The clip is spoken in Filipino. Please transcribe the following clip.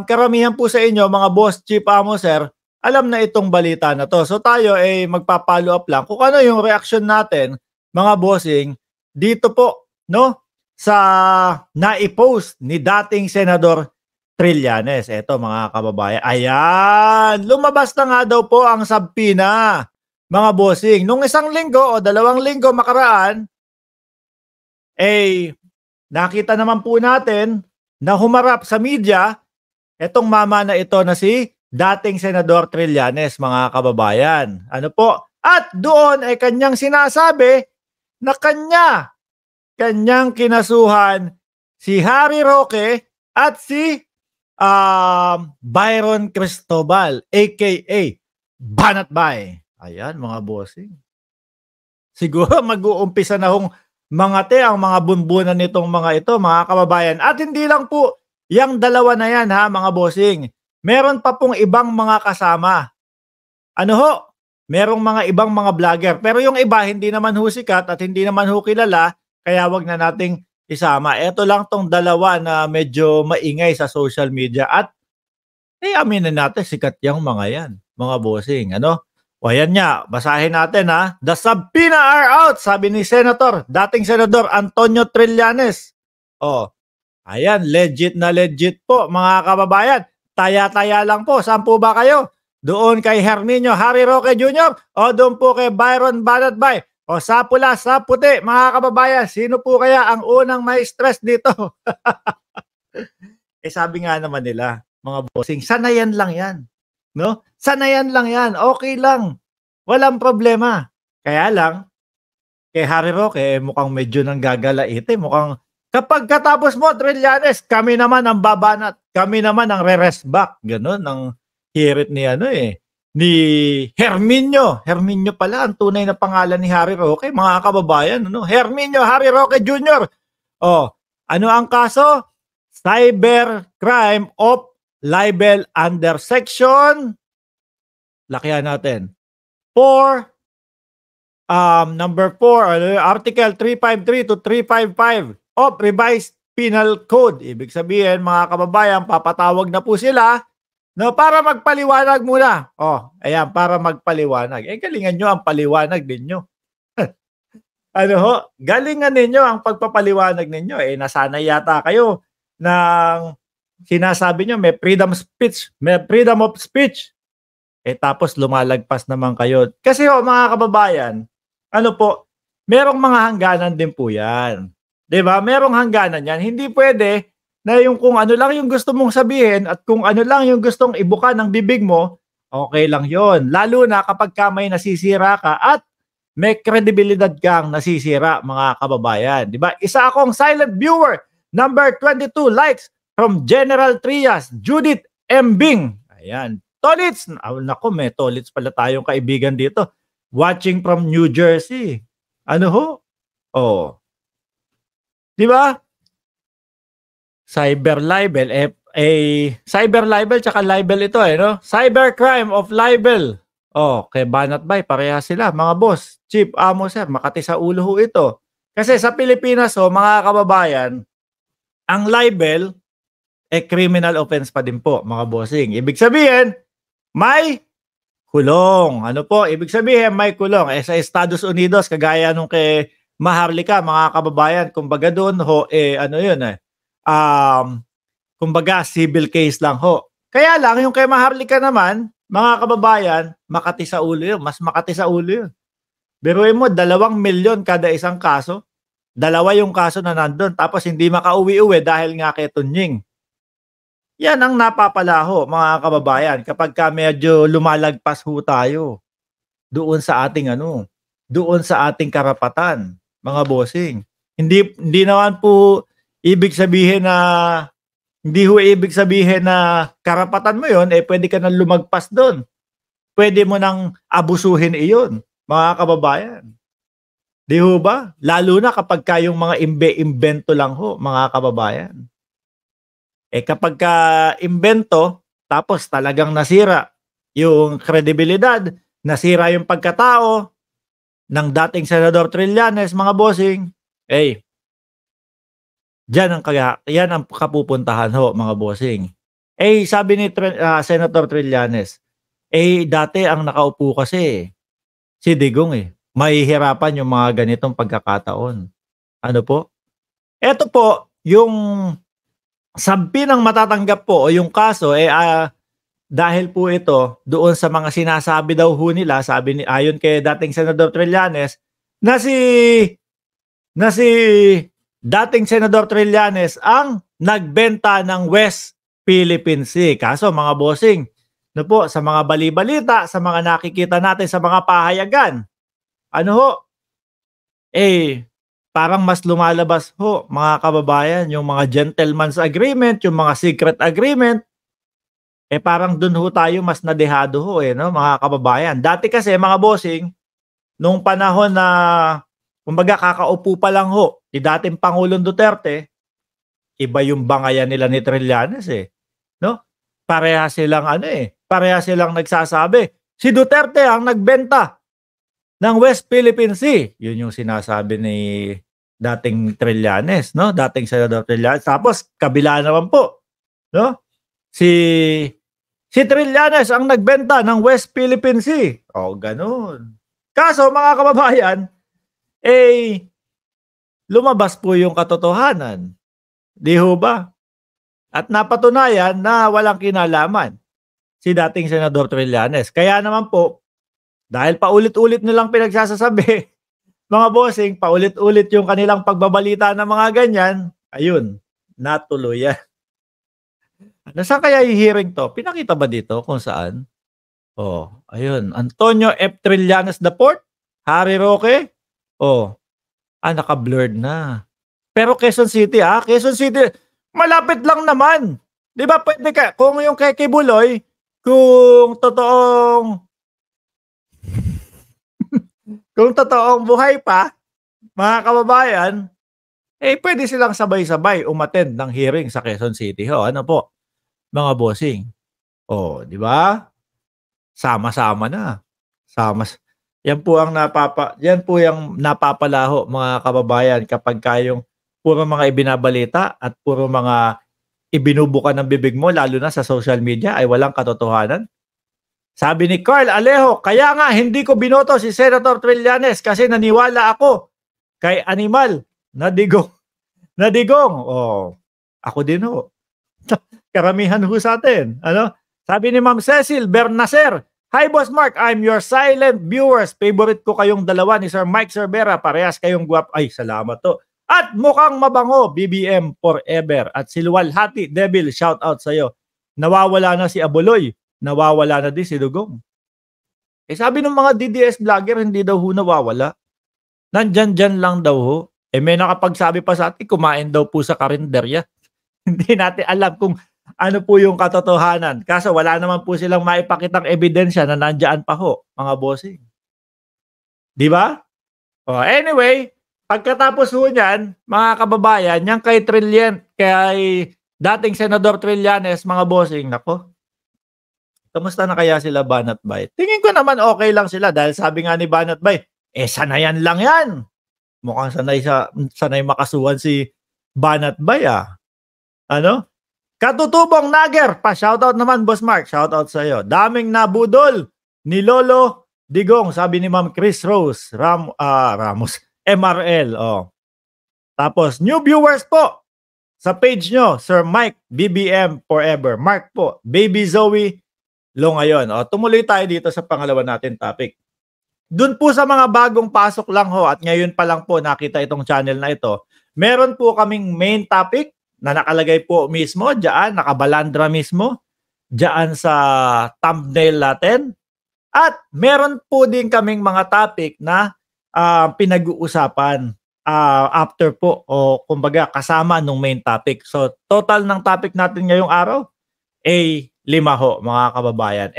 karamihan po sa inyo, mga boss, chief amo, sir, alam na itong balita na to. So tayo ay magpa-follow up lang kung ano yung reaction natin, mga bossing, dito po, no? Sa naipost ni dating Senador Trillanes. Eto mga kababayan. Ayan, lumabas na nga daw po ang sabpina, mga bossing. Nung isang linggo o 2 linggo makaraan, nakita naman po natin na humarap sa media etong mama na ito na si dating Senador Trillanes, mga kababayan. Ano po? At doon ay kanyang sinasabi na kanyang kinasuhan si Harry Roque at si Byron Cristobal, aka Banatbay. Ayan, mga bossing. Siguro mag-uumpisa na hong ang mga bunbunan nitong mga ito, mga kababayan. At hindi lang po yung dalawa na yan, ha, mga bossing. Meron pa pong ibang mga kasama. Ano ho? Merong mga ibang mga vlogger. Pero yung iba, hindi naman ho sikat at hindi naman ho kilala, kaya wag na nating isama. Ito lang tong dalawa na medyo maingay sa social media. At aminin natin, sikat yung mga yan, mga bossing. Ano? O ayan nga, basahin natin, ha. The subpoena are out, sabi ni dating Senador Antonio Trillanes. O, ayan, legit na legit po, mga kababayan. Taya-taya lang po. Saan po ba kayo? Doon kay Herminio Harry Roque Jr. o doon po kay Byron Banatbay? O sa pula, sa puti, mga kababayan, sino po kaya ang unang may stress dito? Sabi nga naman nila, mga bossing, sanayan lang yan. No? Sanayan lang yan. Okay lang. Walang problema. Kaya lang, kay Harry Roque, mukhang medyo nang gagalait. Mukhang kapag katapos mo, Trillanes, kami naman ang babanat. Kami naman ang re-rest back. Ganon ang hirit ni ni Herminio. Herminio pala ang tunay na pangalan ni Harry Roque, mga kababayan. Ano? Herminio Harry Roque Jr. Oh, ano ang kaso? Cybercrime of libel under section, lakihan natin, number 4, article 353 to 355 of revised penal code. Ibig sabihin, mga kababayan, papatawag na po sila, no, para magpaliwanag muna. Ayan, para magpaliwanag. Galingan nyo ang paliwanag ninyo. Ano ho? Galingan ninyo ang pagpapaliwanag ninyo. Nasanay yata kayo ng sinasabi nyo, may freedom of speech. Tapos lumalagpas naman kayo. Kasi mga kababayan, ano po, merong mga hangganan din po yan. 'Di ba? Merong hangganan yan. Hindi pwede na yung kung ano lang yung gusto mong sabihin at kung ano lang yung gustong ibuka ng bibig mo, okay lang yon. Lalo na kapag may nasisira ka at may kredibilidad kang nasisira, mga kababayan. 'Di ba? Isa akong silent viewer, number 22 likes from General Trias, Judith Embing. Ayan. Tolits. Naku, may Tolits pala tayong kaibigan dito. Watching from New Jersey. Ano ho? Di ba? Cyber libel. Cyber libel tsaka libel ito no? Cybercrime of libel. Kay Banatbay, pareha sila. Mga boss, chief, amo, sir, Makati sa ulo ho ito. Kasi sa Pilipinas mga kababayan, ang libel, criminal offense pa din po, mga bossing. Ibig sabihin, may kulong. Ano po? Ibig sabihin, may kulong. Sa Estados Unidos, kagaya nung kay Maharlika, mga kababayan, kumbaga doon kumbaga civil case lang ho. Kaya lang, yung kay Maharlika naman, mga kababayan, Makati sa ulo yun. Mas Makati sa ulo yun. Biruin mo, 2 milyon kada isang kaso. 2 yung kaso na nandun. Tapos hindi makauwi-uwi dahil nga kay Tunying. Yan ang napapalaho, mga kababayan, kapag medyo lumalagpas ho tayo doon sa ating doon sa ating karapatan, mga bossing. Hindi naman po ibig sabihin na karapatan mo yon, pwede ka nang lumagpas doon. Pwede mo nang abusuhin iyon, mga kababayan. Di ho ba? Lalo na kapag kayong mga imbento lang ho, mga kababayan. Kapag imbento, tapos talagang nasira yung kredibilidad, nasira yung pagkatao ng dating Senador Trillanes, mga bossing, yan ang kapupuntahan ho, mga bossing. Eh, sabi ni Senator Trillanes, dati ang nakaupo kasi si Digong, eh. Mahihirapan yung mga ganitong pagkakataon. Ano po? Eto po, yung sampi ng matatanggap po o yung kaso, dahil po ito doon sa mga sinasabi daw ho nila, sabi ni ayon kay dating Senador Trillanes, na si dating Senador Trillanes ang nagbenta ng West Philippine Sea. Kaso mga bossing, no po, sa mga bali-balita, sa mga nakikita natin sa mga pahayagan, ano ho, parang mas lumalabas ho, mga kababayan, yung mga gentleman's agreement, yung mga secret agreement, parang dun ho tayo mas nadehado ho, no, mga kababayan. Dati kasi, mga bossing, nung panahon na, kumbaga, kakaupo pa lang ho, ni dating Pangulong Duterte, iba yung bangayan nila ni Trillanes, no? Pareha silang pareha silang nagsasabi, si Duterte ang nagbenta ng West Philippine Sea. Yun yung sinasabi ni dating Trillanes, no? Dating Senador Trillanes. Tapos kabila naman po, no? Si Trillanes ang nagbenta ng West Philippine Sea. Oh, ganun. Kaso mga kababayan, lumabas po yung katotohanan. Di ho ba? At napatunayan na walang kinalaman si dating Senador Trillanes. Kaya naman po, dahil paulit-ulit nilang pinagsasasabi, mga bossing, paulit-ulit yung kanilang pagbabalita ng mga ganyan, ayun, natuloy yan. Nasaan kaya yung hearing to? Pinakita ba dito kung saan? Oh, ayun. Antonio F. Trillanes IV, Harry Roque. Oh, naka-blurred na. Pero Quezon City, Quezon City, malapit lang naman. 'Di ba pwede ka, kung yung kay Kibuloy, kung totoong buhay pa, mga kababayan, pwede silang sabay-sabay umattend ng hearing sa Quezon City ho. Ano po, mga bossing? Oh, 'di ba? Sama-sama na. Yan po yung napapalaho, mga kababayan, kapag kayong puro mga ibinabalita at puro mga ibinubuka ng bibig mo, lalo na sa social media, ay walang katotohanan. Sabi ni Carl Alejo, kaya nga hindi ko binoto si Senator Trillanes kasi naniwala ako kay animal na digong. Oh, ako din ho. Karamihan ho sa atin. Ano? Sabi ni Ma'am Cecil Bernacer, hi Boss Mark, I'm your silent viewers. Favorite ko kayong dalawa ni Sir Mike Cervera. Parehas kayong guwap. Ay, salamat to. At mukhang mabango, BBM forever. At si Luwalhati Devil, shout out sa'yo. Nawawala na si Abuloy. Nawawala na din si Dugong. Sabi ng mga DDS vlogger, hindi daw ho nawawala. Nandyan-dyan lang daw ho. May nakapagsabi pa sa atin, kumain daw po sa karinderya. Hindi natin alam kung ano po yung katotohanan. Kaso wala naman po silang maipakitang ebidensya na nandyan pa ho, mga bossing. Di ba? Anyway, pagkatapos ho niyan, mga kababayan, yung kay dating Senador Trillanes, mga bossing, nako, kamusta na kaya sila Banat Bay? Tingin ko naman okay lang sila dahil sabi nga ni Banat Bay, sanayan lang yan. Mukhang sanay makasuhan si Banat Bay, Ano? Katutubong Nager, pa-shoutout naman, Boss Mark. Shoutout sa iyo. Daming nabudol ni Lolo Digong, sabi ni Ma'am Chris Rose, Ramos, MRL. Tapos, new viewers po sa page nyo, Sir Mike, BBM Forever. Mark po, Baby Zoe, Lo ngayon. Tumuloy tayo dito sa pangalawa natin topic. Doon po sa mga bagong pasok lang ho, at ngayon pa lang po nakita itong channel na ito, meron po kaming main topic na nakalagay po mismo, diyan, nakabalandra mismo, diyan sa thumbnail natin. At meron po din kaming mga topic na pinag-uusapan after po, o kumbaga kasama nung main topic. So total ng topic natin ngayong araw ay 5 ho, mga kababayan.